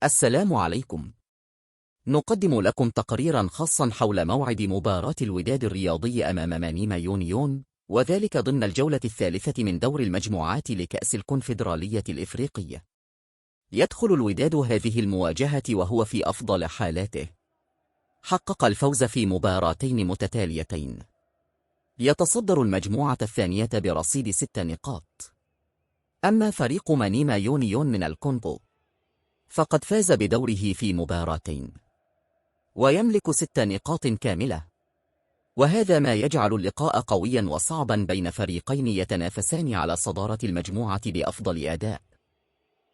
السلام عليكم. نقدم لكم تقريرا خاصا حول موعد مباراة الوداد الرياضي أمام مانيما يونيون، وذلك ضمن الجولة الثالثة من دور المجموعات لكأس الكونفدرالية الإفريقية. يدخل الوداد هذه المواجهة وهو في أفضل حالاته، حقق الفوز في مباراتين متتاليتين، يتصدر المجموعة الثانية برصيد 6 نقاط. أما فريق مانيما يونيون من الكونغو فقد فاز بدوره في مباراتين ويملك 6 نقاط كاملة، وهذا ما يجعل اللقاء قويا وصعبا بين فريقين يتنافسان على صدارة المجموعة بأفضل أداء.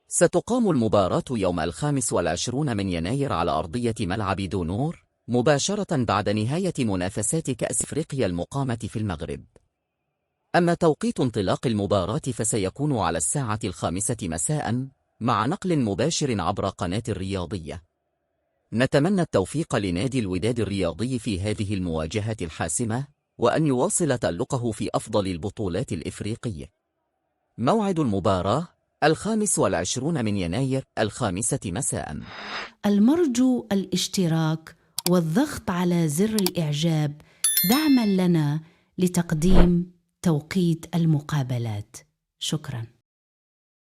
ستقام المباراة يوم 25 من يناير على أرضية ملعب دونور، مباشرة بعد نهاية منافسات كأس أفريقيا المقامة في المغرب. أما توقيت انطلاق المباراة فسيكون على 5:00 مساء مع نقل مباشر عبر قناة الرياضية. نتمنى التوفيق لنادي الوداد الرياضي في هذه المواجهة الحاسمة، وأن يواصل تألقه في أفضل البطولات الإفريقية. موعد المباراة 25 من يناير 5 مساء. المرجو الاشتراك والضغط على زر الإعجاب دعماً لنا لتقديم توقيت المقابلات. شكراً.